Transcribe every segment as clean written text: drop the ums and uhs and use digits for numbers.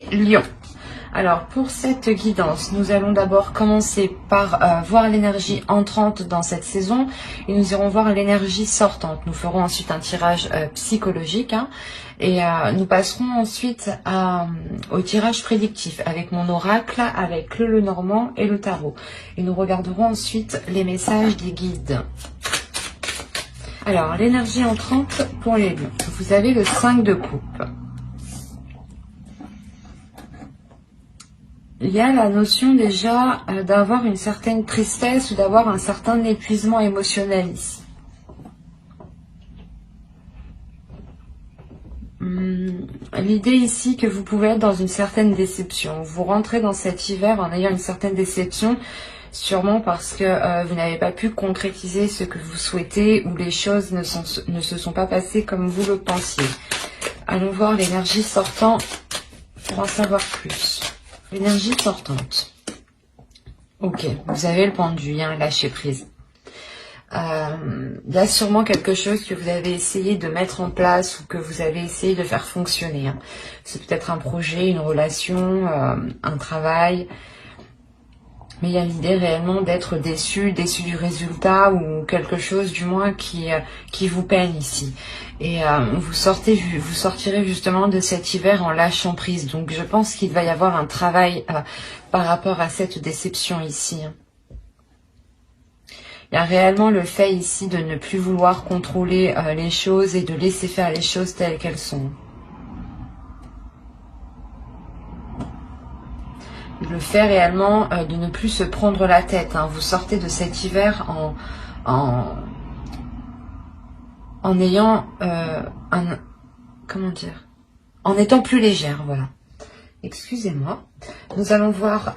Lion. Alors pour cette guidance, nous allons d'abord commencer par voir l'énergie entrante dans cette saison et nous irons voir l'énergie sortante. Nous ferons ensuite un tirage psychologique et nous passerons ensuite au tirage prédictif avec mon oracle, avec le Lenormand et le tarot. Et nous regarderons ensuite les messages des guides. Alors l'énergie entrante pour les lions. Vous avez le 5 de coupe. Il y a la notion déjà d'avoir une certaine tristesse ou d'avoir un certain épuisement émotionnel ici. L'idée ici que vous pouvez être dans une certaine déception. Vous rentrez dans cet hiver en ayant une certaine déception, sûrement parce que vous n'avez pas pu concrétiser ce que vous souhaitez ou les choses ne se sont pas passées comme vous le pensiez. Allons voir l'énergie sortant pour en savoir plus. L'énergie sortante. Ok, vous avez le pendu, lâcher prise. Il y a sûrement quelque chose que vous avez essayé de mettre en place ou que vous avez essayé de faire fonctionner. C'est peut-être un projet, une relation, un travail. Mais il y a l'idée réellement d'être déçu du résultat ou quelque chose du moins qui vous peine ici. Et vous sortirez justement de cet hiver en lâchant prise. Donc je pense qu'il va y avoir un travail par rapport à cette déception ici. Il y a réellement le fait ici de ne plus vouloir contrôler les choses et de laisser faire les choses telles qu'elles sont. Le fait réellement de ne plus se prendre la tête. Vous sortez de cet hiver en ayant en étant plus légère, voilà. Excusez-moi. Nous allons voir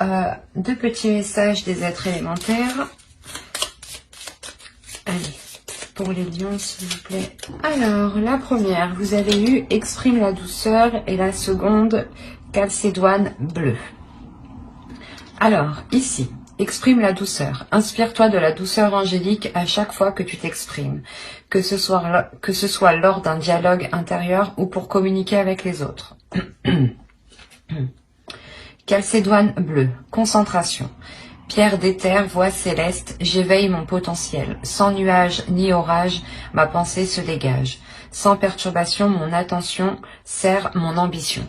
deux petits messages des êtres élémentaires. Allez, pour les lions, s'il vous plaît. Alors, la première, vous avez eu exprime la douceur et la seconde, calcédoine bleue. Alors, ici, exprime la douceur. Inspire-toi de la douceur angélique à chaque fois que tu t'exprimes, que ce soit lors d'un dialogue intérieur ou pour communiquer avec les autres. Calcédoine bleue, concentration. Pierre d'éther, voix céleste, j'éveille mon potentiel. Sans nuage ni orage, ma pensée se dégage. Sans perturbation, mon attention sert mon ambition.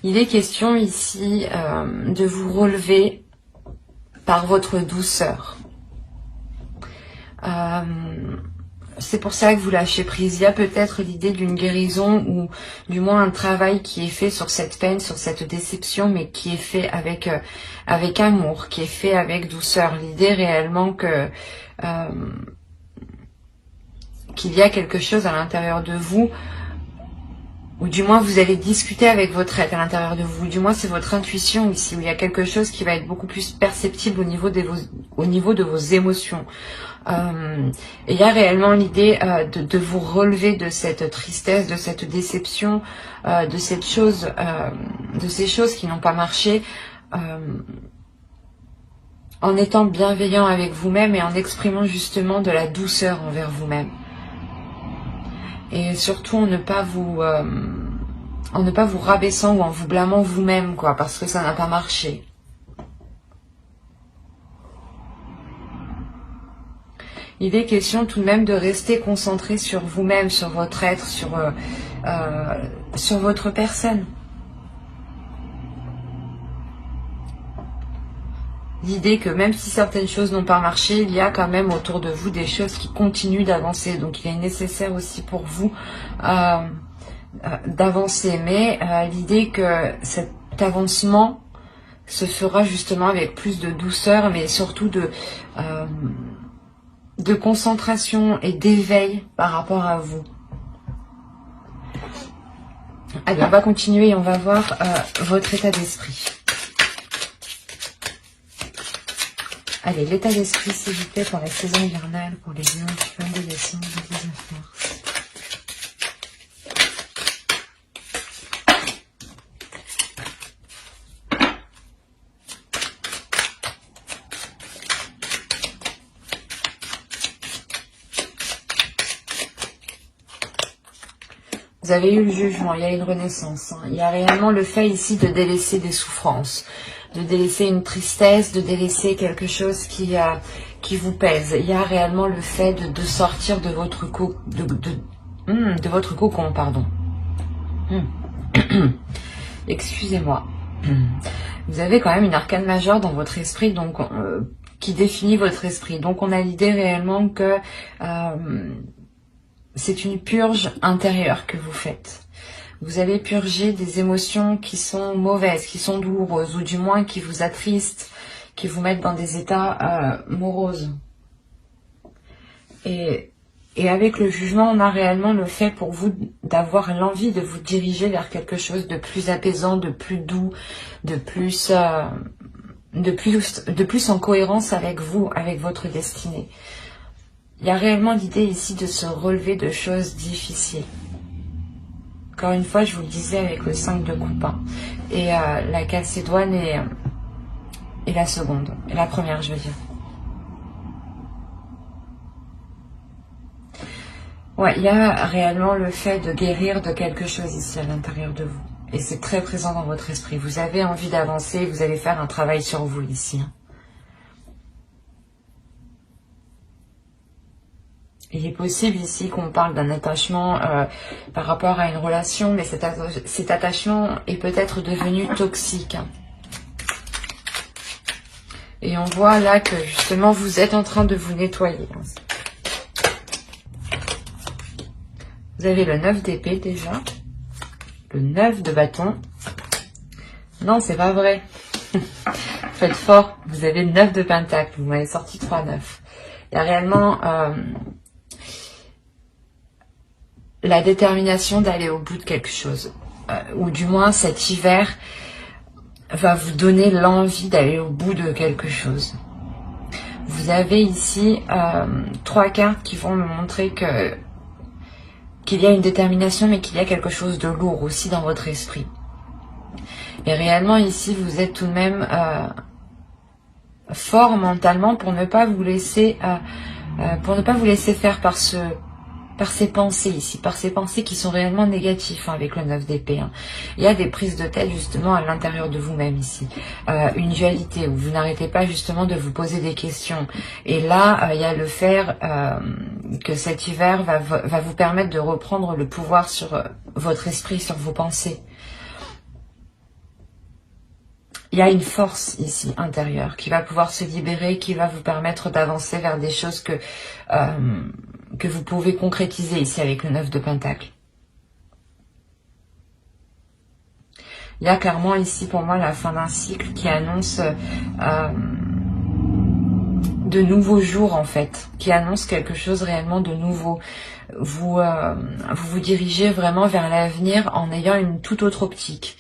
Il est question ici de vous relever par votre douceur. C'est pour ça que vous lâchez prise. Il y a peut-être l'idée d'une guérison ou du moins un travail qui est fait sur cette peine, sur cette déception, mais qui est fait avec amour, qui est fait avec douceur. L'idée réellement que qu'il y a quelque chose à l'intérieur de vous, ou du moins vous allez discuter avec votre être à l'intérieur de vous, du moins c'est votre intuition ici, où il y a quelque chose qui va être beaucoup plus perceptible au niveau de vos émotions. Il y a réellement l'idée de vous relever de cette tristesse, de cette déception, de ces choses qui n'ont pas marché, en étant bienveillant avec vous-même et en exprimant justement de la douceur envers vous-même. Et surtout en ne pas vous rabaissant ou en vous blâmant vous-même, parce que ça n'a pas marché. Il est question tout de même de rester concentré sur vous-même, sur votre être, sur votre personne. L'idée que même si certaines choses n'ont pas marché, il y a quand même autour de vous des choses qui continuent d'avancer. Donc il est nécessaire aussi pour vous d'avancer. Mais l'idée que cet avancement se fera justement avec plus de douceur, mais surtout de concentration et d'éveil par rapport à vous. Allez, on va continuer et on va voir votre état d'esprit. Allez, l'état d'esprit, s'il vous plaît, pour la saison hivernale, pour les lions du 22 décembre au 19 mars. Vous avez eu le jugement, il y a une renaissance. Hein. Il y a réellement le fait ici de délaisser des souffrances, de délaisser une tristesse, de délaisser quelque chose qui vous pèse. Il y a réellement le fait de sortir de votre de votre cocon, pardon. Excusez-moi. Vous avez quand même une arcane majeure dans votre esprit, donc qui définit votre esprit. Donc on a l'idée réellement que c'est une purge intérieure que vous faites. Vous allez purger des émotions qui sont mauvaises, qui sont douloureuses, ou du moins qui vous attristent, qui vous mettent dans des états moroses. Et avec le jugement, on a réellement le fait pour vous d'avoir l'envie de vous diriger vers quelque chose de plus apaisant, de plus doux, de plus en cohérence avec vous, avec votre destinée. Il y a réellement l'idée ici de se relever de choses difficiles. Encore une fois, je vous le disais avec le 5 de coupe. Hein. Et la Calcédoine et la seconde. Et la première, je veux dire. Ouais, il y a réellement le fait de guérir de quelque chose ici à l'intérieur de vous. Et c'est très présent dans votre esprit. Vous avez envie d'avancer, vous allez faire un travail sur vous ici. Hein. Il est possible ici qu'on parle d'un attachement par rapport à une relation, mais cet attachement est peut-être devenu toxique. Et on voit là que justement vous êtes en train de vous nettoyer. Vous avez le 9 d'épée déjà, le 9 de bâton. Non, c'est pas vrai. Faites fort, vous avez le 9 de pentacle, vous m'avez sorti 3-9. Il y a réellement... la détermination d'aller au bout de quelque chose. Ou du moins cet hiver va vous donner l'envie d'aller au bout de quelque chose. Vous avez ici 3 cartes qui vont me montrer qu'il y a une détermination, mais qu'il y a quelque chose de lourd aussi dans votre esprit. Et réellement ici vous êtes tout de même fort mentalement pour ne pas vous laisser faire par ces pensées ici, par ces pensées qui sont réellement négatives hein, avec le 9 d'épée. Hein. Il y a des prises de tête justement à l'intérieur de vous-même ici. Une dualité où vous n'arrêtez pas justement de vous poser des questions. Et là, il y a le fait que cet hiver va vous permettre de reprendre le pouvoir sur votre esprit, sur vos pensées. Il y a une force ici intérieure qui va pouvoir se libérer, qui va vous permettre d'avancer vers des choses que vous pouvez concrétiser ici avec le 9 de pentacle. Il y a clairement ici pour moi la fin d'un cycle qui annonce de nouveaux jours en fait, qui annonce quelque chose réellement de nouveau. Vous vous dirigez vraiment vers l'avenir en ayant une toute autre optique.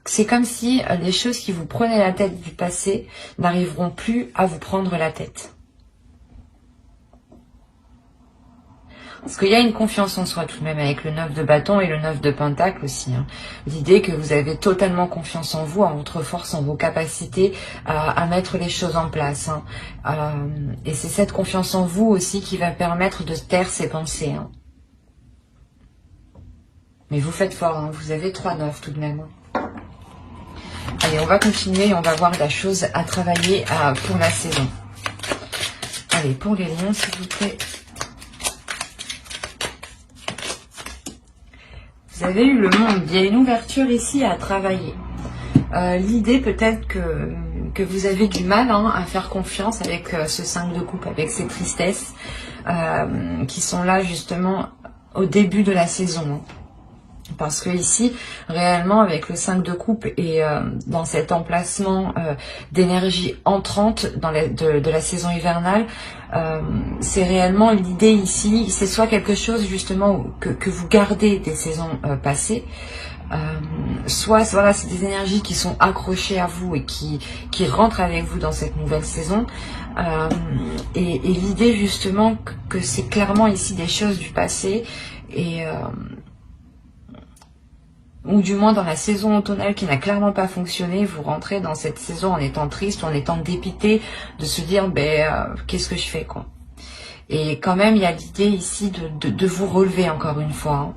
C'est comme si les choses qui vous prenaient la tête du passé n'arriveront plus à vous prendre la tête. Parce qu'il y a une confiance en soi tout de même avec le 9 de bâton et le 9 de pentacle aussi. Hein. L'idée que vous avez totalement confiance en vous, en votre force, en vos capacités à mettre les choses en place. Hein. Et c'est cette confiance en vous aussi qui va permettre de taire ces pensées. Hein. Mais vous faites fort, hein. Vous avez 3-9 tout de même. Allez, on va continuer et on va voir la chose à travailler pour la saison. Allez, pour les lions, s'il vous plaît. Vous avez eu le monde, il y a une ouverture ici à travailler. L'idée peut-être que vous avez du mal hein, à faire confiance avec ce 5 de coupe, avec ces tristesses qui sont là justement au début de la saison. Hein. Parce que ici, réellement, avec le 5 de coupe et dans cet emplacement d'énergie entrante de la saison hivernale, c'est réellement l'idée ici, c'est soit quelque chose justement que vous gardez des saisons passées, soit voilà, c'est des énergies qui sont accrochées à vous et qui rentrent avec vous dans cette nouvelle saison. Et l'idée justement que c'est clairement ici des choses du passé et... ou du moins dans la saison automnale qui n'a clairement pas fonctionné, vous rentrez dans cette saison en étant triste, en étant dépité, de se dire qu'est-ce que je fais quoi. Et quand même, il y a l'idée ici de vous relever encore une fois.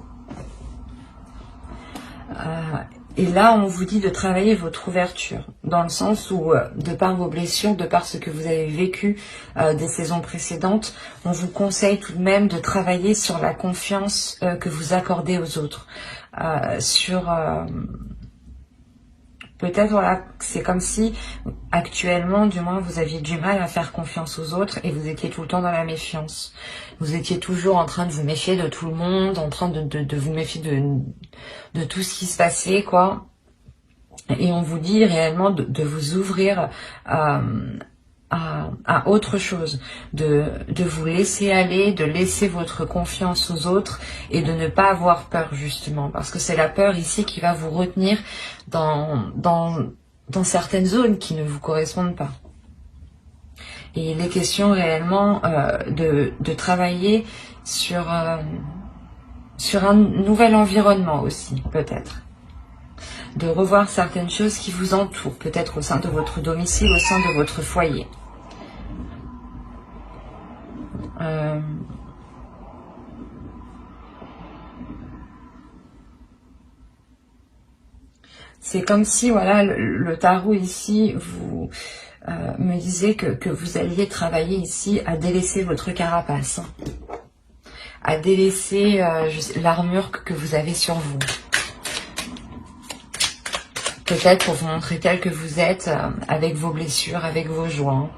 Et là, on vous dit de travailler votre ouverture, dans le sens où, de par vos blessures, de par ce que vous avez vécu des saisons précédentes, on vous conseille tout de même de travailler sur la confiance que vous accordez aux autres. Peut-être, voilà, c'est comme si, actuellement, du moins, vous aviez du mal à faire confiance aux autres et vous étiez tout le temps dans la méfiance. Vous étiez toujours en train de vous méfier de tout le monde, en train de vous méfier de tout ce qui se passait, quoi. Et on vous dit réellement de vous ouvrir à autre chose, de vous laisser aller, de laisser votre confiance aux autres et de ne pas avoir peur justement, parce que c'est la peur ici qui va vous retenir dans certaines zones qui ne vous correspondent pas. Et il est question réellement de travailler sur un nouvel environnement aussi, peut-être. De revoir certaines choses qui vous entourent, peut-être au sein de votre domicile, au sein de votre foyer. C'est comme si, voilà, le tarot ici vous me disait que vous alliez travailler ici à délaisser votre carapace, à délaisser l'armure que vous avez sur vous. Peut-être pour vous montrer tel que vous êtes, avec vos blessures, avec vos joints.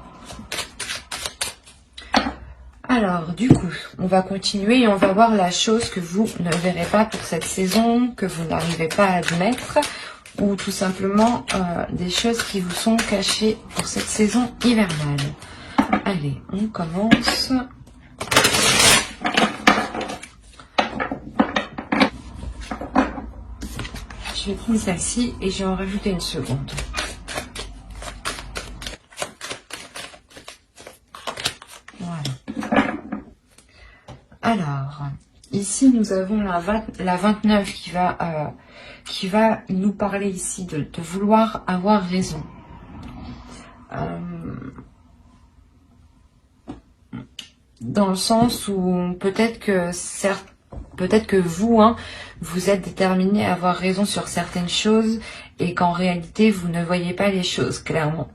Alors, du coup, on va continuer et on va voir la chose que vous ne verrez pas pour cette saison, que vous n'arrivez pas à admettre, ou tout simplement des choses qui vous sont cachées pour cette saison hivernale. Allez, on commence. Je vais prendre celle-ci et je vais en rajouter une seconde. Voilà. Alors, ici nous avons la 29 qui va nous parler ici de vouloir avoir raison. Dans le sens où peut-être que vous, vous êtes déterminé à avoir raison sur certaines choses et qu'en réalité, vous ne voyez pas les choses clairement.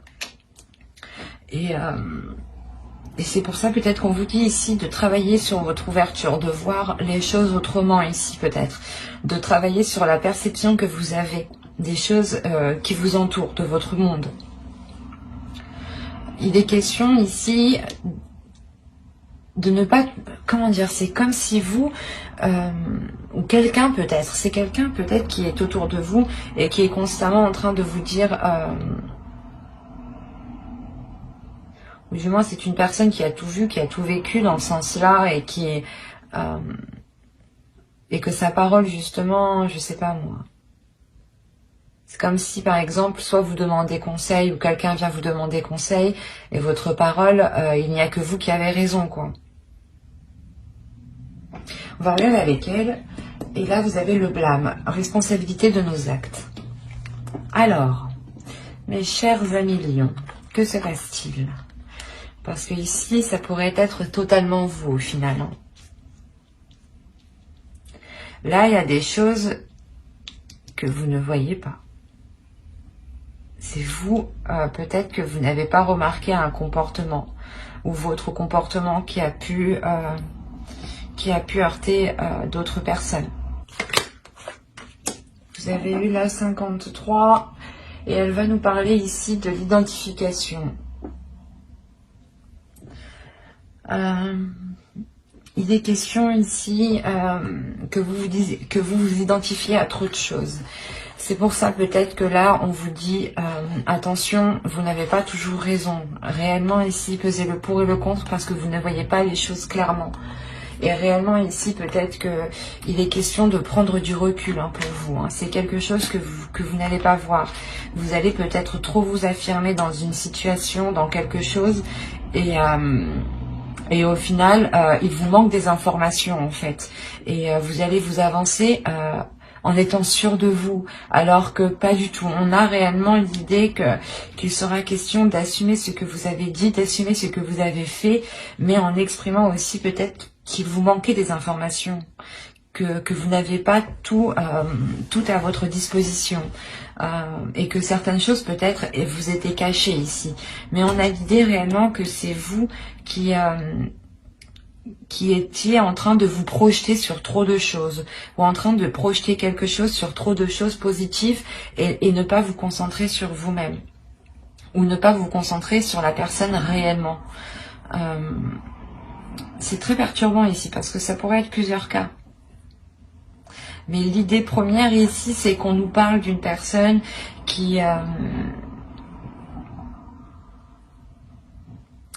Et c'est pour ça peut-être qu'on vous dit ici de travailler sur votre ouverture, de voir les choses autrement ici peut-être, de travailler sur la perception que vous avez des choses qui vous entourent, de votre monde. Il est question ici de ne pas, comment dire, c'est comme si vous, ou quelqu'un peut-être, c'est quelqu'un peut-être qui est autour de vous et qui est constamment en train de vous dire, ou du moins c'est une personne qui a tout vu, qui a tout vécu dans ce sens-là et qui est, et que sa parole justement, je sais pas moi. C'est comme si par exemple, soit vous demandez conseil ou quelqu'un vient vous demander conseil et votre parole, il n'y a que vous qui avez raison, quoi. On va regarder avec elle. Et là, vous avez le blâme. Responsabilité de nos actes. Alors, mes chers amis lions, que se passe-t-il? Parce que ici, ça pourrait être totalement vous au final. Là, il y a des choses que vous ne voyez pas. C'est vous, peut-être que vous n'avez pas remarqué un comportement ou votre comportement qui a pu heurter d'autres personnes. Vous avez eu la 53 et elle va nous parler ici de l'identification. Il est question ici que vous vous identifiez à trop de choses. C'est pour ça peut-être que là, on vous dit, attention, vous n'avez pas toujours raison. Réellement ici, pesez le pour et le contre parce que vous ne voyez pas les choses clairement. Et réellement ici, peut-être qu'il est question de prendre du recul pour vous. C'est quelque chose que vous n'allez pas voir. Vous allez peut-être trop vous affirmer dans une situation, dans quelque chose. Et au final, il vous manque des informations en fait. Et vous allez vous avancer en étant sûr de vous, alors que pas du tout. On a réellement l'idée qu'il sera question d'assumer ce que vous avez dit, d'assumer ce que vous avez fait, mais en exprimant aussi peut-être qu'il vous manquait des informations, que vous n'avez pas tout à votre disposition, et que certaines choses peut-être vous étaient cachées ici. Mais on a l'idée réellement que c'est vous qui étiez en train de vous projeter sur trop de choses, ou en train de projeter quelque chose sur trop de choses positives, et ne pas vous concentrer sur vous-même, ou ne pas vous concentrer sur la personne réellement. C'est très perturbant ici, parce que ça pourrait être plusieurs cas. Mais l'idée première ici, c'est qu'on nous parle d'une personne qui...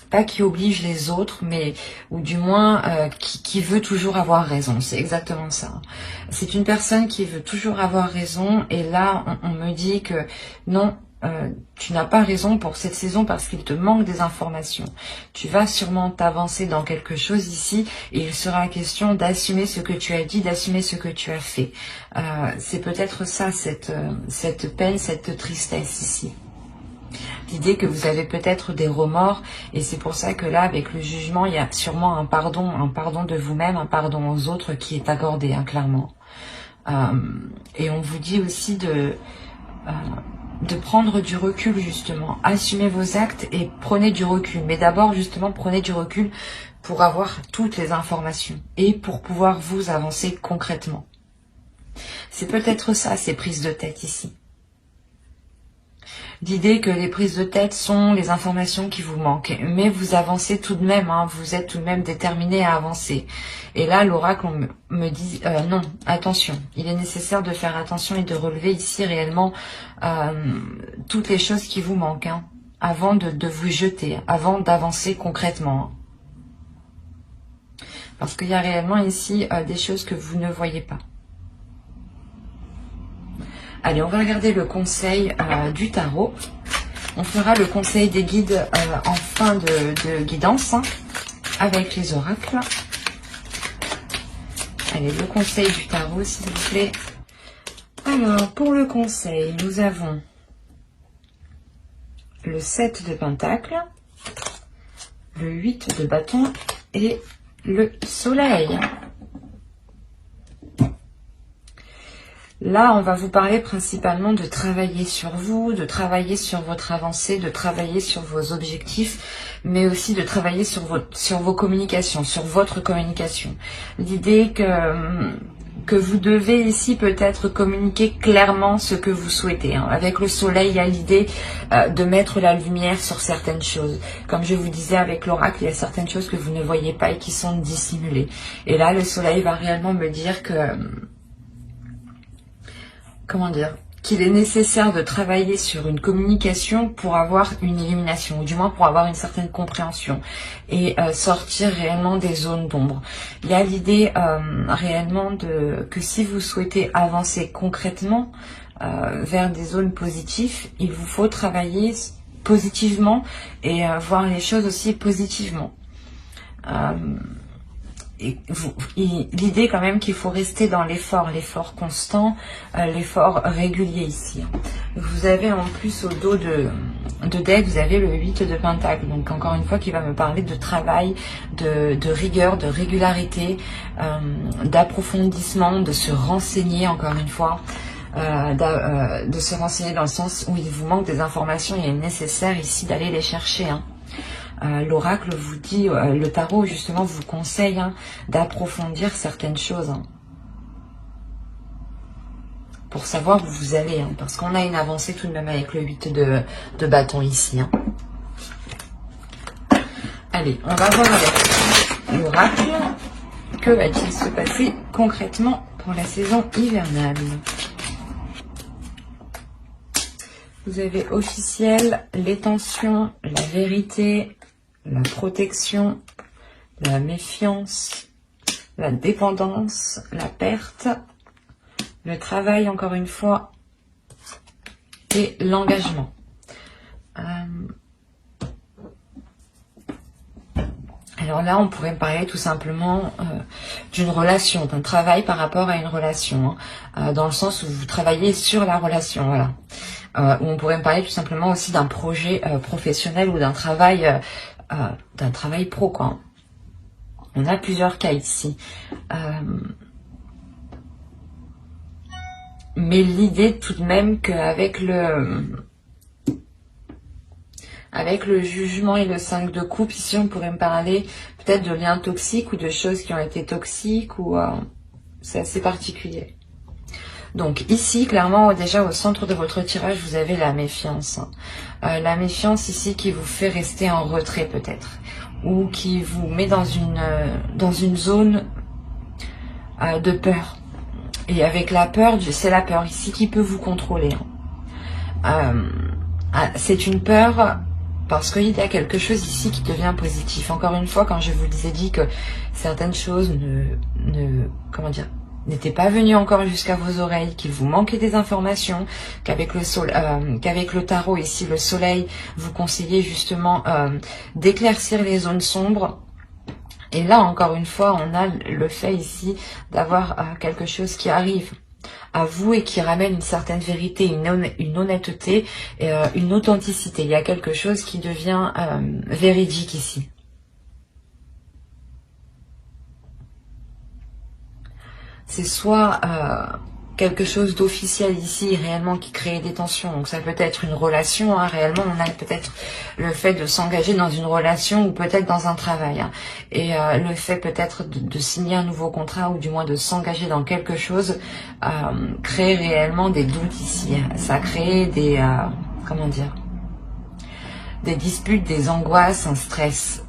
pas qui oblige les autres, mais ou du moins qui veut toujours avoir raison. C'est exactement ça. C'est une personne qui veut toujours avoir raison, et là on me dit que non, tu n'as pas raison pour cette saison parce qu'il te manque des informations. Tu vas sûrement t'avancer dans quelque chose ici, et il sera question d'assumer ce que tu as dit, d'assumer ce que tu as fait. C'est peut-être ça, cette peine, cette tristesse ici. L'idée que vous avez peut-être des remords, et c'est pour ça que là, avec le jugement, il y a sûrement un pardon de vous-même, un pardon aux autres qui est accordé, hein, clairement. Et on vous dit aussi de prendre du recul, justement. Assumez vos actes et prenez du recul. Mais d'abord, justement, prenez du recul pour avoir toutes les informations et pour pouvoir vous avancer concrètement. C'est peut-être ça, ces prises de tête ici. L'idée que les prises de tête sont les informations qui vous manquent, mais vous avancez tout de même, hein, vous êtes tout de même déterminé à avancer. Et là, l'oracle me dit non, attention, il est nécessaire de faire attention et de relever ici réellement toutes les choses qui vous manquent, hein, avant de vous jeter, avant d'avancer concrètement. Parce qu'il y a réellement ici des choses que vous ne voyez pas. Allez, on va regarder le conseil du tarot. On fera le conseil des guides en fin de guidance, hein, avec les oracles. Allez, le conseil du tarot, s'il vous plaît. Alors, pour le conseil, nous avons le 7 de Pentacle, le 8 de bâton et le soleil. Là, on va vous parler principalement de travailler sur vous, de travailler sur votre avancée, de travailler sur vos objectifs, mais aussi de travailler sur vos communications, sur votre communication. L'idée que vous devez ici peut-être communiquer clairement ce que vous souhaitez, hein. Avec le soleil, il y a l'idée de mettre la lumière sur certaines choses. Comme je vous disais avec l'oracle, il y a certaines choses que vous ne voyez pas et qui sont dissimulées. Et là, le soleil va réellement me dire que... comment dire, qu'il est nécessaire de travailler sur une communication pour avoir une illumination, ou du moins pour avoir une certaine compréhension, et sortir réellement des zones d'ombre. Il y a l'idée réellement que si vous souhaitez avancer concrètement vers des zones positives, il vous faut travailler positivement et voir les choses aussi positivement. L'idée quand même qu'il faut rester dans l'effort constant, l'effort régulier ici. Vous avez en plus au dos de deck, vous avez le 8 de Pentacle, donc encore une fois qui va me parler de travail, de rigueur, de régularité, d'approfondissement, de se renseigner encore une fois. De se renseigner dans le sens où il vous manque des informations, il est nécessaire ici d'aller les chercher, hein. L'oracle vous dit, le tarot justement vous conseille, hein, d'approfondir certaines choses, hein, pour savoir où vous allez, hein, parce qu'on a une avancée tout de même avec le 8 de bâton ici, hein. Allez, on va voir avec l'oracle, que va-t-il se passer concrètement pour la saison hivernale. Vous avez officiel, les tensions, la vérité, la protection, la méfiance, la dépendance, la perte, le travail encore une fois et l'engagement. Alors là, on pourrait parler tout simplement d'une relation, d'un travail par rapport à une relation, hein, dans le sens où vous travaillez sur la relation, voilà. Ou on pourrait me parler tout simplement aussi d'un projet professionnel ou d'un travail pro, quoi. On a plusieurs cas ici. Mais l'idée tout de même qu'avec avec le jugement et le 5 de coupe, ici on pourrait me parler peut-être de liens toxiques ou de choses qui ont été toxiques, ou c'est assez particulier. Donc ici, clairement, déjà au centre de votre tirage, vous avez la méfiance. La méfiance ici qui vous fait rester en retrait peut-être, ou qui vous met dans une zone de peur. Et avec la peur, c'est la peur ici qui peut vous contrôler. C'est une peur parce qu'il y a quelque chose ici qui devient positif. Encore une fois, quand je vous ai dit que certaines choses n'étaient pas venues encore jusqu'à vos oreilles, qu'il vous manquait des informations, qu'avec le tarot ici, le soleil, vous conseillez justement d'éclaircir les zones sombres. Et là, encore une fois, on a le fait ici d'avoir quelque chose qui arrive à vous et qui ramène une certaine vérité, une honnêteté, une authenticité. Il y a quelque chose qui devient véridique ici. C'est soit quelque chose d'officiel ici, réellement, qui crée des tensions. Donc ça peut être une relation, hein, réellement, on a peut-être le fait de s'engager dans une relation ou peut-être dans un travail. Hein. Et le fait peut-être de signer un nouveau contrat ou du moins de s'engager dans quelque chose crée réellement des doutes ici. Ça crée des... comment dire, des disputes, des angoisses, un stress.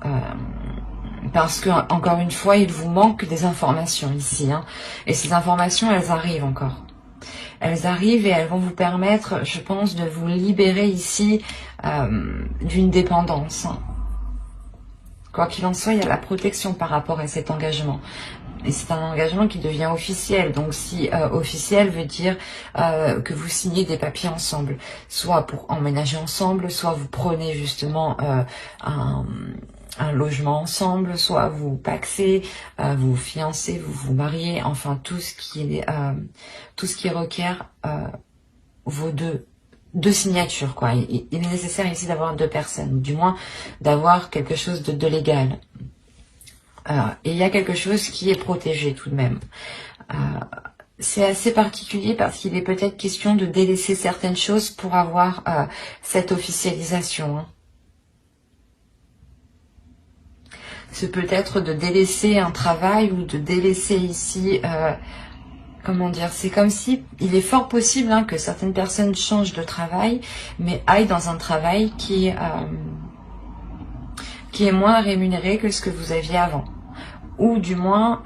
Parce que, encore une fois, il vous manque des informations ici. Hein. Et ces informations, elles arrivent encore. Elles arrivent et elles vont vous permettre, je pense, de vous libérer ici d'une dépendance. Quoi qu'il en soit, il y a la protection par rapport à cet engagement. Et c'est un engagement qui devient officiel. Donc si officiel veut dire que vous signez des papiers ensemble. Soit pour emménager ensemble, soit vous prenez justement un logement ensemble, soit vous pacsez, vous fiancez, vous vous mariez, enfin tout ce qui requiert vos deux signatures, quoi. Il est nécessaire ici d'avoir 2 personnes, ou du moins d'avoir quelque chose de légal. Et il y a quelque chose qui est protégé tout de même. C'est assez particulier parce qu'il est peut-être question de délaisser certaines choses pour avoir cette officialisation. Hein. C'est peut-être de délaisser un travail ou de délaisser ici... comment dire, c'est comme si il est fort possible que certaines personnes changent de travail, mais aillent dans un travail qui est moins rémunéré que ce que vous aviez avant. Ou du moins,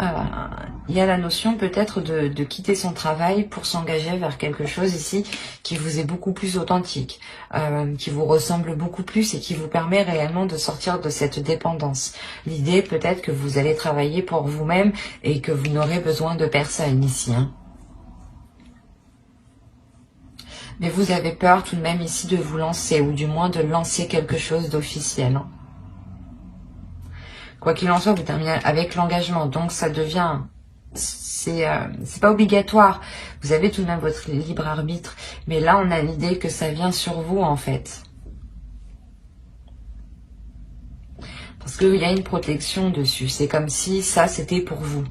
il y a la notion peut-être de quitter son travail pour s'engager vers quelque chose ici qui vous est beaucoup plus authentique, qui vous ressemble beaucoup plus et qui vous permet réellement de sortir de cette dépendance. L'idée peut-être que vous allez travailler pour vous-même et que vous n'aurez besoin de personne ici. Hein. Mais vous avez peur tout de même ici de vous lancer, ou du moins de lancer quelque chose d'officiel. Hein. Quoi qu'il en soit, vous terminez avec l'engagement, donc ça devient... C'est pas obligatoire, vous avez tout de même votre libre arbitre, mais là on a l'idée que ça vient sur vous en fait. Parce qu'il y a une protection dessus, c'est comme si ça c'était pour vous.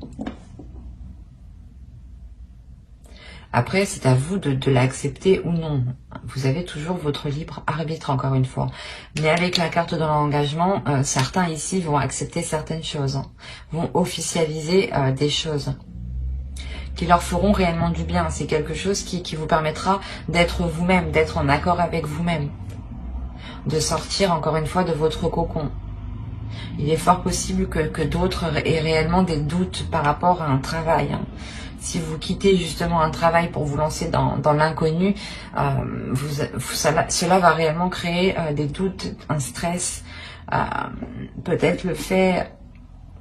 Après, c'est à vous de l'accepter ou non. Vous avez toujours votre libre arbitre, encore une fois. Mais avec la carte de l'engagement, certains ici vont accepter certaines choses, hein, vont officialiser des choses qui leur feront réellement du bien. C'est quelque chose qui vous permettra d'être vous-même, d'être en accord avec vous-même, de sortir, encore une fois, de votre cocon. Il est fort possible que d'autres aient réellement des doutes par rapport à un travail, hein. Si vous quittez justement un travail pour vous lancer dans l'inconnu, cela va réellement créer des doutes, un stress. Peut-être le fait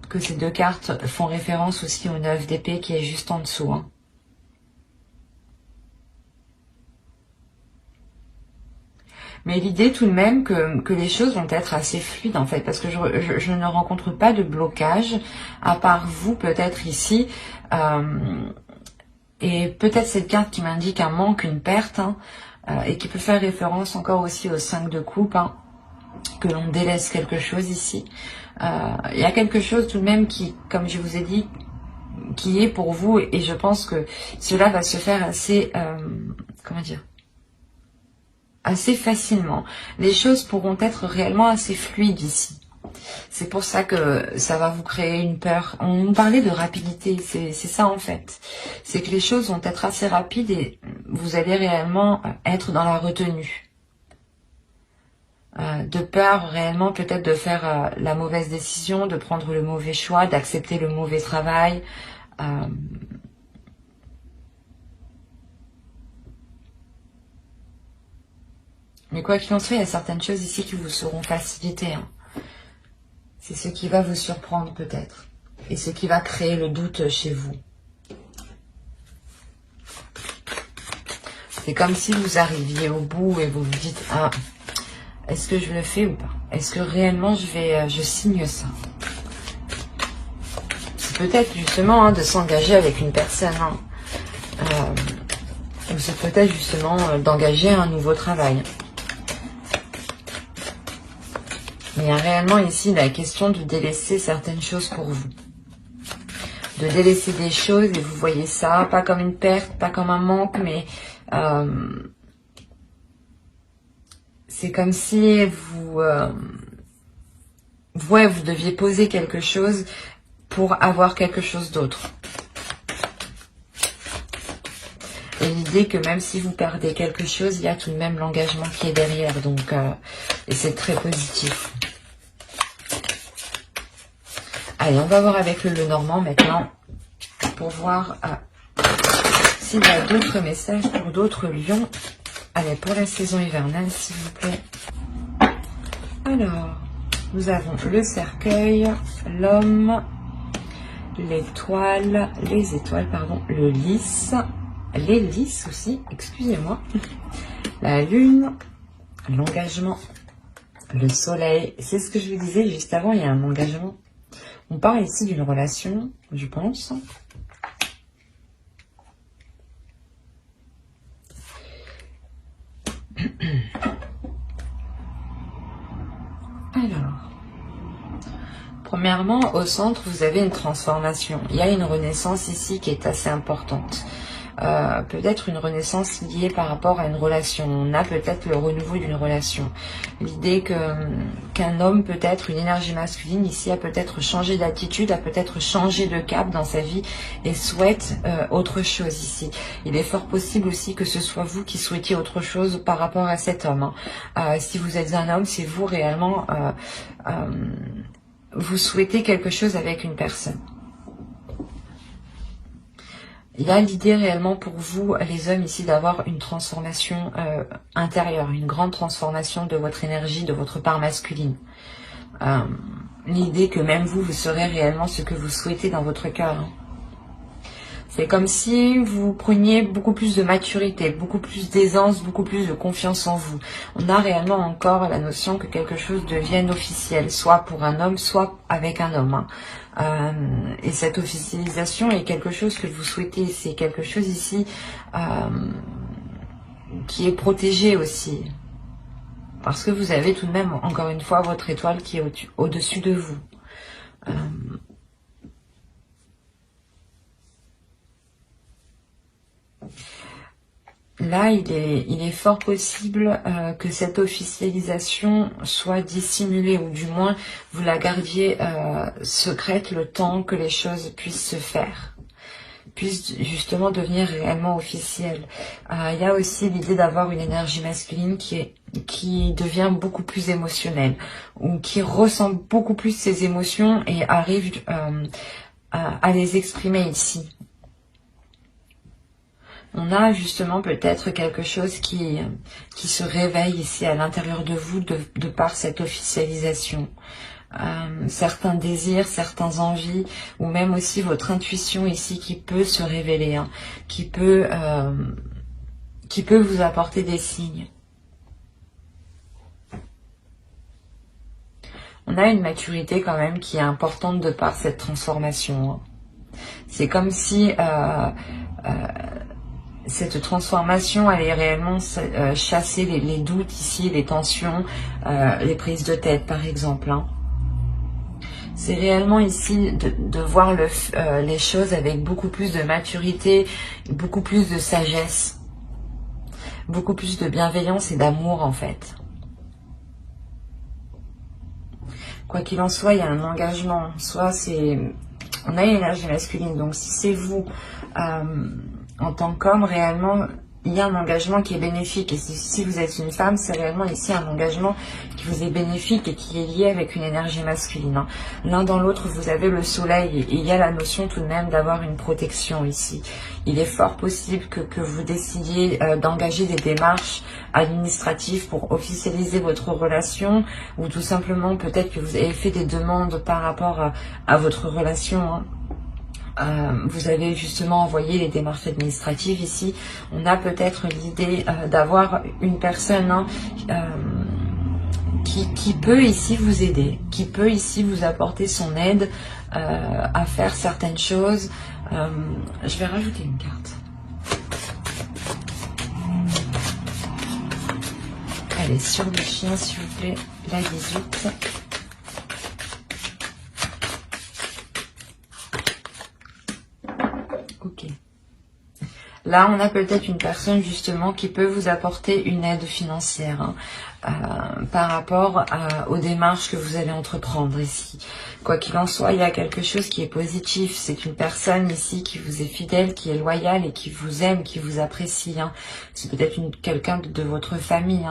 que ces 2 cartes font référence aussi au 9 d'épée qui est juste en dessous. Hein. Mais l'idée tout de même que les choses vont être assez fluides en fait, parce que je ne rencontre pas de blocage, à part vous peut-être ici. Et peut-être cette carte qui m'indique un manque, une perte, hein, et qui peut faire référence encore aussi au 5 de coupe, hein, que l'on délaisse quelque chose ici. Il y a quelque chose tout de même qui, comme je vous ai dit, qui est pour vous, et je pense que cela va se faire assez, comment dire, assez facilement. Les choses pourront être réellement assez fluides ici. C'est pour ça que ça va vous créer une peur. On nous parlait de rapidité, c'est ça en fait. C'est que les choses vont être assez rapides et vous allez réellement être dans la retenue. De peur réellement peut-être de faire la mauvaise décision, de prendre le mauvais choix, d'accepter le mauvais travail. Mais quoi qu'il en soit, il y a certaines choses ici qui vous seront facilitées. Hein. C'est ce qui va vous surprendre peut-être. Et ce qui va créer le doute chez vous. C'est comme si vous arriviez au bout et vous vous dites, ah, est-ce que je le fais ou pas? Est-ce que réellement je signe ça? C'est peut-être justement hein, de s'engager avec une personne. Hein. Ou c'est peut-être justement d'engager un nouveau travail. Mais il y a réellement ici la question de délaisser certaines choses pour vous. De délaisser des choses et vous voyez ça, pas comme une perte, pas comme un manque, mais c'est comme si vous deviez poser quelque chose pour avoir quelque chose d'autre. Et l'idée que même si vous perdez quelque chose, il y a tout de même l'engagement qui est derrière. Donc, et c'est très positif. Allez, on va voir avec le Normand maintenant pour voir s'il y a d'autres messages pour d'autres lions. Allez, pour la saison hivernale, s'il vous plaît. Alors, nous avons le cercueil, l'homme, l'étoile, les étoiles, pardon, le lys, les lys aussi, excusez-moi, la lune, l'engagement, le soleil. C'est ce que je vous disais juste avant, il y a un engagement. On parle ici d'une relation, je pense. Alors, premièrement, au centre, vous avez une transformation. Il y a une renaissance ici qui est assez importante. Peut-être une renaissance liée par rapport à une relation. On a peut-être le renouveau d'une relation. L'idée qu'un homme, peut-être une énergie masculine ici, a peut-être changé d'attitude, a peut-être changé de cap dans sa vie et souhaite autre chose ici. Il est fort possible aussi que ce soit vous qui souhaitiez autre chose par rapport à cet homme. Hein. Si vous êtes un homme, c'est vous réellement, vous souhaitez quelque chose avec une personne. Il y a l'idée réellement pour vous, les hommes ici, d'avoir une transformation intérieure, une grande transformation de votre énergie, de votre part masculine. L'idée que même vous, vous serez réellement ce que vous souhaitez dans votre cœur. Hein. C'est comme si vous preniez beaucoup plus de maturité, beaucoup plus d'aisance, beaucoup plus de confiance en vous. On a réellement encore la notion que quelque chose devienne officiel, soit pour un homme, soit avec un homme. Hein. Et cette officialisation est quelque chose que vous souhaitez. C'est quelque chose ici qui est protégé aussi. Parce que vous avez tout de même, encore une fois, votre étoile qui est au-dessus de vous. Là, il est fort possible que cette officialisation soit dissimulée, ou du moins vous la gardiez secrète le temps que les choses puissent se faire, puissent justement devenir réellement officielles. Il y a aussi l'idée d'avoir une énergie masculine qui devient beaucoup plus émotionnelle, ou qui ressent beaucoup plus ses émotions et arrive à les exprimer ici. On a justement peut-être quelque chose qui se réveille ici à l'intérieur de vous de par cette officialisation. Certains désirs, certaines envies, ou même aussi votre intuition ici qui peut se révéler, hein, qui peut vous apporter des signes. On a une maturité quand même qui est importante de par cette transformation. C'est comme si cette transformation allait réellement chasser les doutes ici, les tensions, les prises de tête par exemple. C'est réellement ici de voir les choses avec beaucoup plus de maturité, beaucoup plus de sagesse, beaucoup plus de bienveillance et d'amour en fait. Quoi qu'il en soit, il y a un engagement. Soit c'est... On a une énergie masculine, donc si c'est vous, en tant qu'homme, réellement, il y a un engagement qui est bénéfique. Et si vous êtes une femme, c'est réellement ici un engagement qui vous est bénéfique et qui est lié avec une énergie masculine. L'un dans l'autre, vous avez le soleil et il y a la notion tout de même d'avoir une protection ici. Il est fort possible que vous décidiez d'engager des démarches administratives pour officialiser votre relation ou tout simplement peut-être que vous avez fait des demandes par rapport à votre relation. Vous avez justement envoyé les démarches administratives ici. On a peut-être l'idée d'avoir une personne qui peut ici vous aider, qui peut ici vous apporter son aide à faire certaines choses. Je vais rajouter une carte. Allez, sur le chien s'il vous plaît, la 18. Ok. Là, on a peut-être une personne justement qui peut vous apporter une aide financière par rapport aux démarches que vous allez entreprendre ici. Quoi qu'il en soit, il y a quelque chose qui est positif. C'est une personne ici qui vous est fidèle, qui est loyale et qui vous aime, qui vous apprécie. C'est peut-être quelqu'un de votre famille.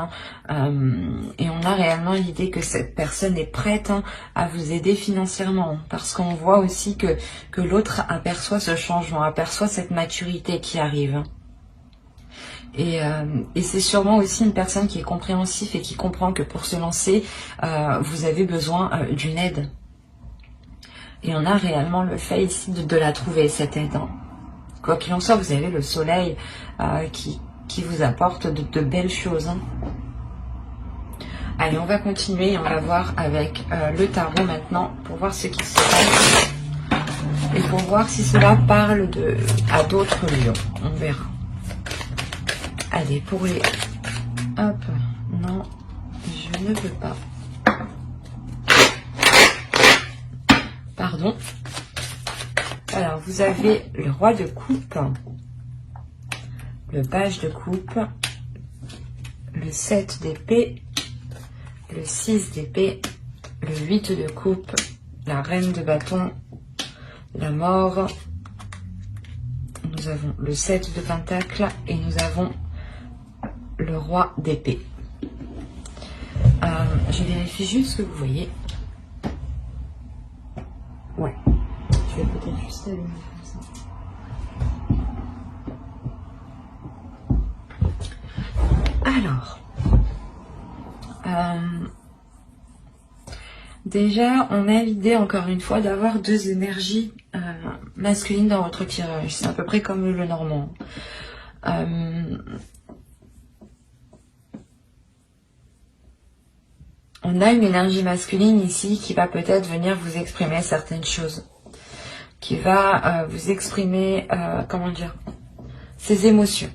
Et on a réellement l'idée que cette personne est prête à vous aider financièrement. Parce qu'on voit aussi que l'autre aperçoit ce changement, aperçoit cette maturité qui arrive. Et c'est sûrement aussi une personne qui est compréhensif et qui comprend que pour se lancer, vous avez besoin d'une aide. Et on a réellement le fait ici de la trouver, cette aide. Quoi qu'il en soit, vous avez le soleil qui vous apporte de belles choses. Allez, on va continuer et on va voir avec le tarot maintenant pour voir ce qui se passe. Et pour voir si cela parle à d'autres lions. On verra. Allez, pour les... Hop, non, je ne peux pas. Pardon. Alors, vous avez le roi de coupe, le page de coupe, le 7 d'épée, le 6 d'épée, le 8 de coupe, la reine de bâton, la mort. Nous avons le 7 de pentacle et nous avons le roi d'épée. Je vérifie juste ce que vous voyez. Ouais. Je vais peut-être juste allumer comme ça. Alors. Déjà, on a l'idée, encore une fois, d'avoir deux énergies masculines dans votre tirage. C'est à peu près comme le normand. On a une énergie masculine ici qui va peut-être venir vous exprimer certaines choses. Qui va vous exprimer, comment dire, ses émotions.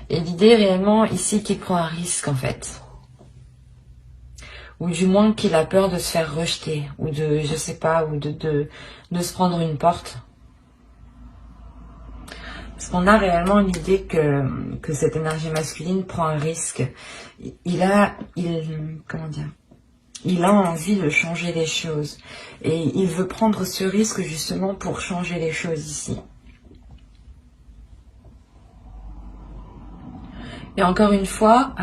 Et l'idée réellement ici qu'il prend un risque en fait. Ou du moins qu'il a peur de se faire rejeter. Ou de, je sais pas, ou de se prendre une porte. Parce qu'on a réellement l'idée que cette énergie masculine prend un risque. Il a envie de changer les choses. Et il veut prendre ce risque justement pour changer les choses ici. Et encore une fois,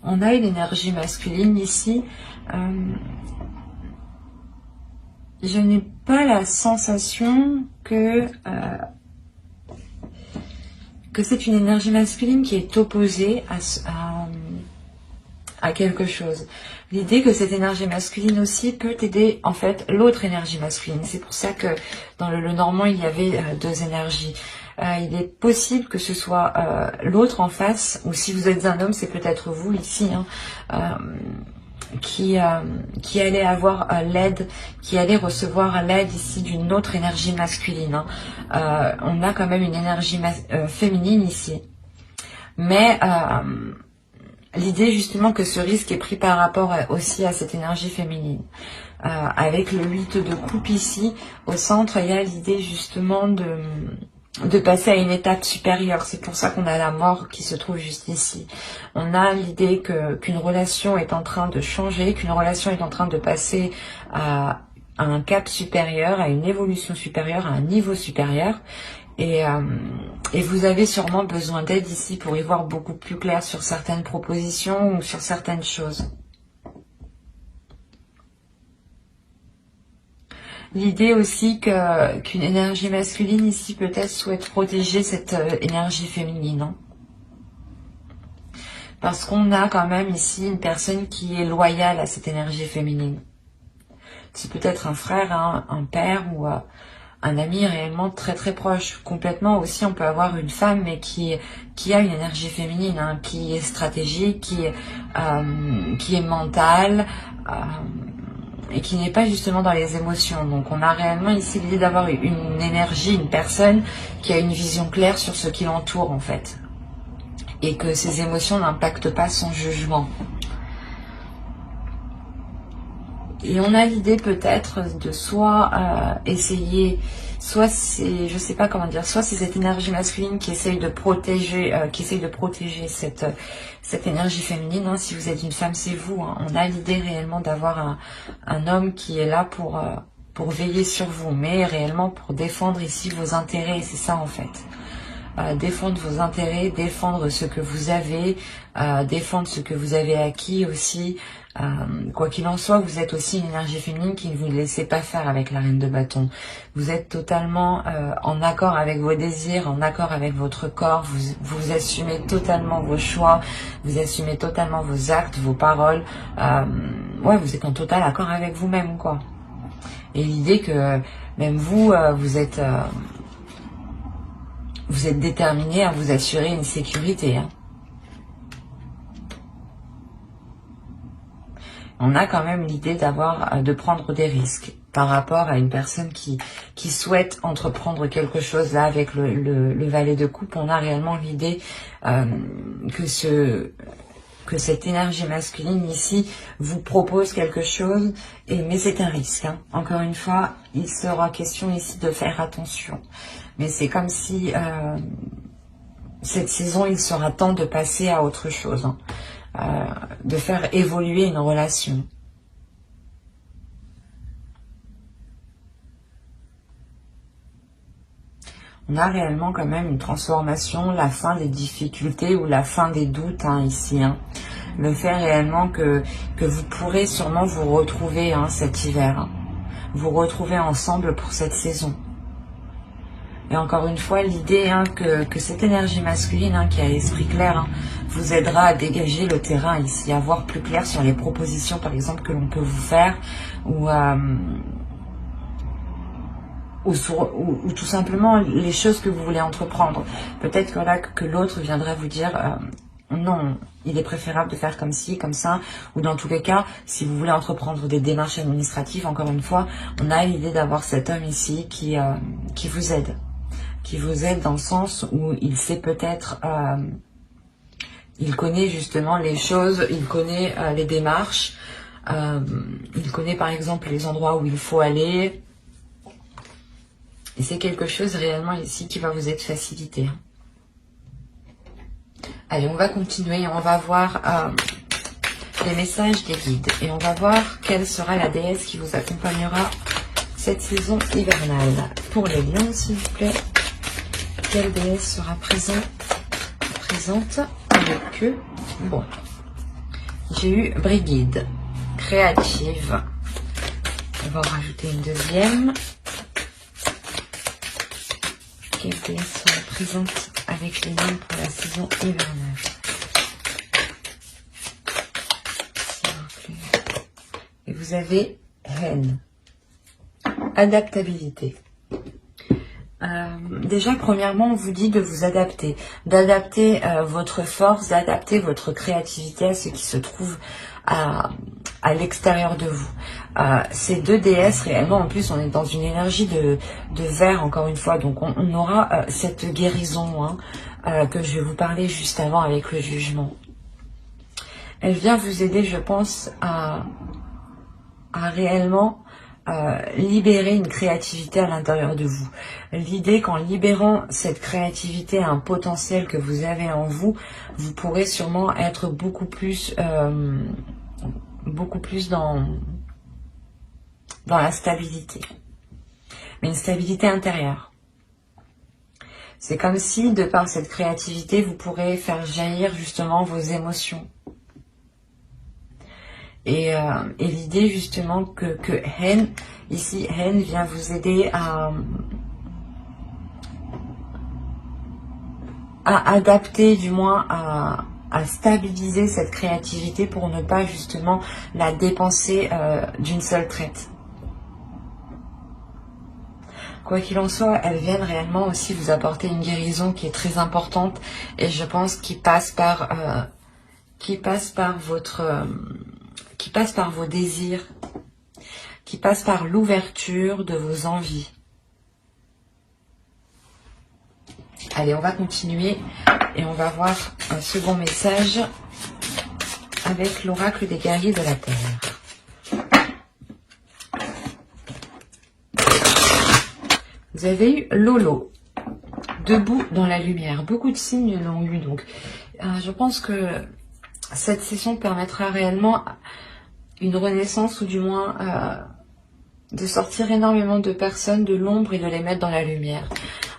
on a une énergie masculine ici. Je n'ai pas la sensation que c'est une énergie masculine qui est opposée à quelque chose. L'idée que cette énergie masculine aussi peut aider en fait l'autre énergie masculine. C'est pour ça que dans le normand, il y avait deux énergies. Il est possible que ce soit l'autre en face, ou si vous êtes un homme, c'est peut-être vous ici, qui allait avoir l'aide, qui allait recevoir l'aide ici d'une autre énergie masculine. Hein. On a quand même une énergie féminine ici. Mais l'idée justement que ce risque est pris par rapport aussi à cette énergie féminine. Avec le 8 de coupe ici, au centre, il y a l'idée justement de passer à une étape supérieure. C'est pour ça qu'on a la mort qui se trouve juste ici. On a l'idée qu'une relation est en train de changer, qu'une relation est en train de passer à un cap supérieur, à une évolution supérieure, à un niveau supérieur. Et vous avez sûrement besoin d'aide ici pour y voir beaucoup plus clair sur certaines propositions ou sur certaines choses. L'idée aussi qu'une énergie masculine ici peut-être souhaite protéger cette énergie féminine. Hein. Parce qu'on a quand même ici une personne qui est loyale à cette énergie féminine. C'est peut-être un frère, hein, un père ou un ami réellement très très proche. Complètement aussi, on peut avoir une femme mais qui a une énergie féminine, hein, qui est stratégique, qui est mentale, et qui n'est pas justement dans les émotions. Donc on a réellement ici l'idée d'avoir une énergie, une personne qui a une vision claire sur ce qui l'entoure en fait. Et que ses émotions n'impactent pas son jugement. Et on a l'idée peut-être de soit essayer, soit c'est, je sais pas comment dire, soit c'est cette énergie masculine qui essaye de protéger, cette énergie féminine. Hein. Si vous êtes une femme, c'est vous. Hein. On a l'idée réellement d'avoir un homme qui est là pour veiller sur vous, mais réellement pour défendre ici vos intérêts. C'est ça en fait. Défendre vos intérêts, défendre ce que vous avez, défendre ce que vous avez acquis aussi. Quoi qu'il en soit, vous êtes aussi une énergie féminine qui ne vous laissez pas faire avec la reine de bâton. Vous êtes totalement en accord avec vos désirs, en accord avec votre corps. Vous assumez totalement vos choix, vous assumez totalement vos actes, vos paroles. Ouais, vous êtes en total accord avec vous-même, quoi. Et l'idée que même vous, vous êtes déterminé à vous assurer une sécurité. Hein. On a quand même l'idée de prendre des risques par rapport à une personne qui souhaite entreprendre quelque chose. Là, avec le valet de coupe, on a réellement l'idée que cette énergie masculine ici vous propose quelque chose, mais c'est un risque. Hein. Encore une fois, il sera question ici de faire attention. Mais c'est comme si cette saison, il sera temps de passer à autre chose, hein, de faire évoluer une relation. On a réellement quand même une transformation, la fin des difficultés ou la fin des doutes hein, ici. Hein. Le fait réellement que vous pourrez sûrement vous retrouver hein, cet hiver. Hein. Vous retrouver ensemble pour cette saison. Et encore une fois, l'idée hein, que cette énergie masculine hein, qui a l'esprit clair hein, vous aidera à dégager le terrain ici, à voir plus clair sur les propositions par exemple que l'on peut vous faire ou tout simplement les choses que vous voulez entreprendre. Peut-être que là que l'autre viendra vous dire non, il est préférable de faire comme ci, comme ça, ou dans tous les cas, si vous voulez entreprendre des démarches administratives, encore une fois, on a l'idée d'avoir cet homme ici qui vous aide. Qui vous aide dans le sens où il sait peut-être, il connaît justement les choses, il connaît les démarches, il connaît par exemple les endroits où il faut aller. Et c'est quelque chose réellement ici qui va vous être facilité. Allez, on va continuer, on va voir les messages des guides. Et on va voir quelle sera la déesse qui vous accompagnera cette saison hivernale. Pour les lions, s'il vous plaît. Quelle déesse sera présente avec eux? Bon, j'ai eu Brigide, créative. On va en rajouter une deuxième. Quelle déesse sera présente avec les lions pour la saison hivernale? S'il vous plaît. Et vous avez haine, adaptabilité. Déjà, premièrement, on vous dit de vous adapter, d'adapter votre force, d'adapter votre créativité à ce qui se trouve à l'extérieur de vous. Ces deux déesses, réellement, en plus, on est dans une énergie de verre, encore une fois, donc on aura cette guérison que je vais vous parler juste avant avec le jugement. Elle vient vous aider, je pense, à réellement libérer une créativité à l'intérieur de vous. L'idée qu'en libérant cette créativité, un potentiel que vous avez en vous, vous pourrez sûrement être beaucoup plus dans la stabilité. Mais une stabilité intérieure. C'est comme si, de par cette créativité, vous pourrez faire jaillir justement vos émotions. Et l'idée justement que Hen, ici, Hen vient vous aider à adapter, du moins à stabiliser cette créativité pour ne pas justement la dépenser d'une seule traite. Quoi qu'il en soit, elles viennent réellement aussi vous apporter une guérison qui est très importante et je pense qui passe par vos désirs, qui passe par l'ouverture de vos envies. Allez, on va continuer et on va voir un second message avec l'oracle des guerriers de la Terre. Vous avez eu Lolo, debout dans la lumière. Beaucoup de signes l'ont eu, donc je pense que cette session permettra réellement une renaissance ou du moins de sortir énormément de personnes de l'ombre et de les mettre dans la lumière.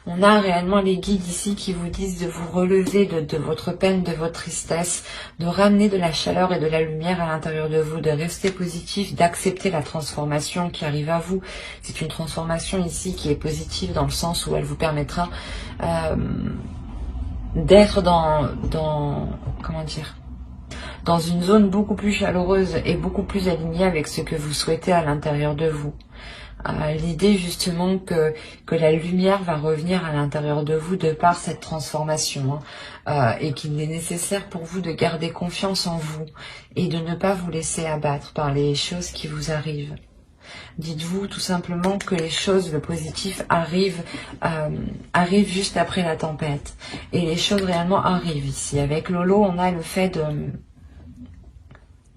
On a réellement les guides ici qui vous disent de vous relever de votre peine, de votre tristesse, de ramener de la chaleur et de la lumière à l'intérieur de vous, de rester positif, d'accepter la transformation qui arrive à vous. C'est une transformation ici qui est positive dans le sens où elle vous permettra d'être dans une zone beaucoup plus chaleureuse et beaucoup plus alignée avec ce que vous souhaitez à l'intérieur de vous. L'idée justement que la lumière va revenir à l'intérieur de vous de par cette transformation et qu'il est nécessaire pour vous de garder confiance en vous et de ne pas vous laisser abattre par les choses qui vous arrivent. Dites-vous tout simplement que les choses, le positif arrive juste après la tempête et les choses réellement arrivent ici. Avec Lolo, on a le fait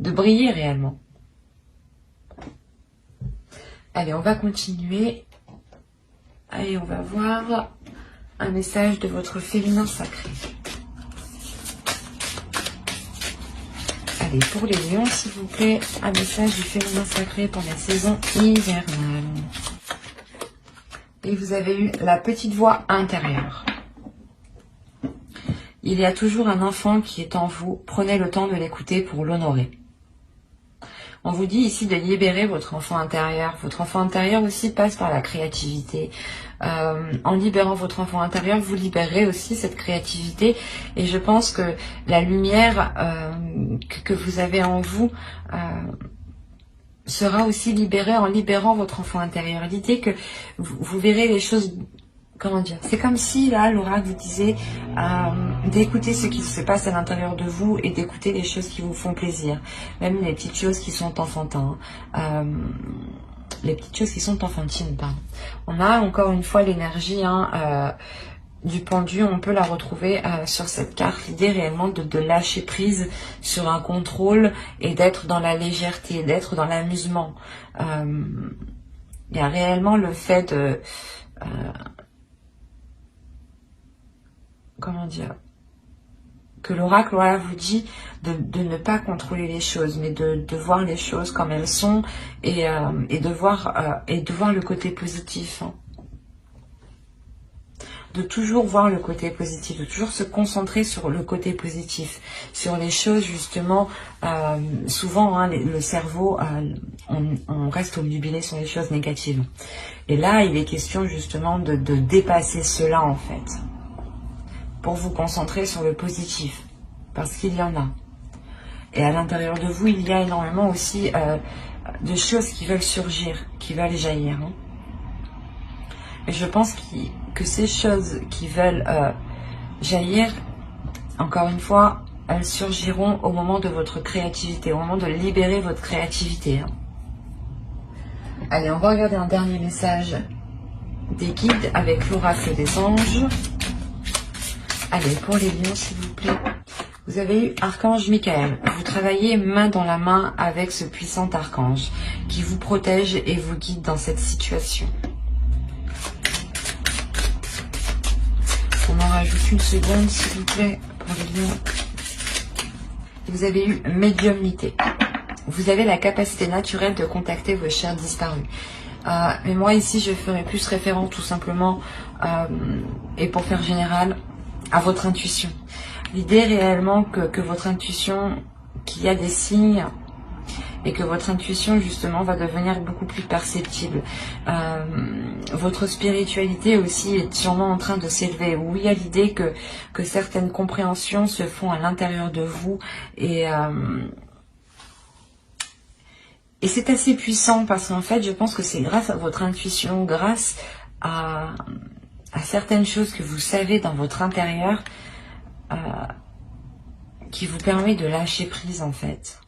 de briller réellement. Allez, on va continuer. Allez, on va voir un message de votre féminin sacré. Allez, pour les lions, s'il vous plaît, un message du féminin sacré pour la saison hivernale. Et vous avez eu la petite voix intérieure. Il y a toujours un enfant qui est en vous. Prenez le temps de l'écouter pour l'honorer. On vous dit ici de libérer votre enfant intérieur. Votre enfant intérieur aussi passe par la créativité. En libérant votre enfant intérieur, vous libérez aussi cette créativité. Et je pense que la lumière que vous avez en vous sera aussi libérée en libérant votre enfant intérieur. L'idée que vous verrez les choses... Comment dire? C'est comme si, là, l'oracle vous disait d'écouter ce qui se passe à l'intérieur de vous et d'écouter les choses qui vous font plaisir. Même les petites choses qui sont enfantines. Les petites choses qui sont enfantines, pardon. On a encore une fois l'énergie du pendu, on peut la retrouver sur cette carte. L'idée réellement de lâcher prise sur un contrôle et d'être dans la légèreté, d'être dans l'amusement. Il y a réellement le fait de... comment dire, que l'oracle vous dit de ne pas contrôler les choses, mais de voir les choses comme elles sont et de voir le côté positif. De toujours voir le côté positif, de toujours se concentrer sur le côté positif, sur les choses justement, souvent le cerveau, on reste obnubilé sur les choses négatives. Et là, il est question justement de dépasser cela en fait. Pour vous concentrer sur le positif, parce qu'il y en a. Et à l'intérieur de vous, il y a énormément aussi de choses qui veulent surgir, qui veulent jaillir. Et je pense que ces choses qui veulent jaillir, encore une fois, elles surgiront au moment de votre créativité, au moment de libérer votre créativité. Allez, on va regarder un dernier message des guides avec l'oracle des anges. Allez, pour les lions, s'il vous plaît. Vous avez eu Archange Michael. Vous travaillez main dans la main avec ce puissant archange qui vous protège et vous guide dans cette situation. On en rajoute une seconde, s'il vous plaît, pour les lions. Vous avez eu médiumnité. Vous avez la capacité naturelle de contacter vos chers disparus. Mais moi, ici, je ferai plus référence tout simplement, et pour faire général, à votre intuition. L'idée réellement que votre intuition, qu'il y a des signes et que votre intuition justement va devenir beaucoup plus perceptible. Votre spiritualité aussi est sûrement en train de s'élever. Oui, il y a l'idée que certaines compréhensions se font à l'intérieur de vous et c'est assez puissant parce qu'en fait, je pense que c'est grâce à votre intuition, grâce à certaines choses que vous savez dans votre intérieur qui vous permet de lâcher prise en fait.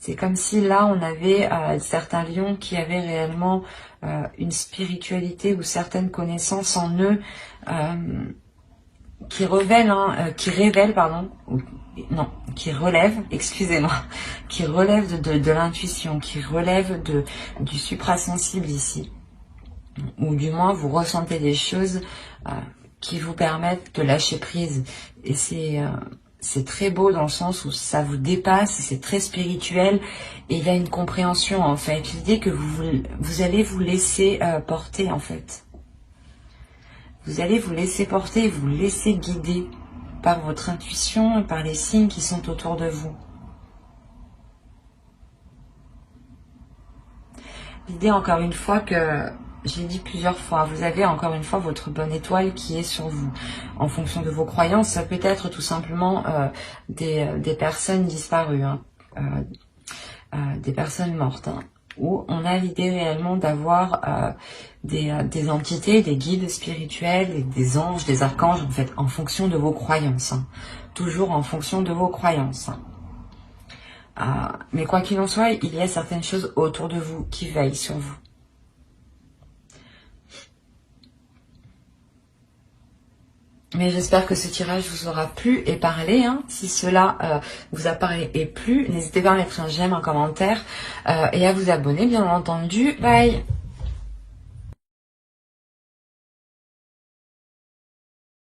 C'est comme si là, on avait certains lions qui avaient réellement une spiritualité ou certaines connaissances en eux qui relèvent, excusez-moi, qui relèvent de l'intuition, qui relèvent du suprasensible ici. Ou du moins, vous ressentez des choses qui vous permettent de lâcher prise. Et c'est très beau dans le sens où ça vous dépasse, c'est très spirituel et il y a une compréhension en fait. L'idée que vous allez vous laisser porter en fait. Vous allez vous laisser porter, vous laisser guider par votre intuition et par les signes qui sont autour de vous. L'idée encore une fois que j'ai dit plusieurs fois, vous avez encore une fois votre bonne étoile qui est sur vous. En fonction de vos croyances, ça peut être tout simplement des personnes disparues, des personnes mortes. Où on a l'idée réellement d'avoir des entités, des guides spirituels, des anges, des archanges, en fait, en fonction de vos croyances. Toujours en fonction de vos croyances. Mais quoi qu'il en soit, il y a certaines choses autour de vous qui veillent sur vous. Mais j'espère que ce tirage vous aura plu et parlé. Si cela vous a parlé et plu, n'hésitez pas à mettre un j'aime, un commentaire et à vous abonner, bien entendu. Bye!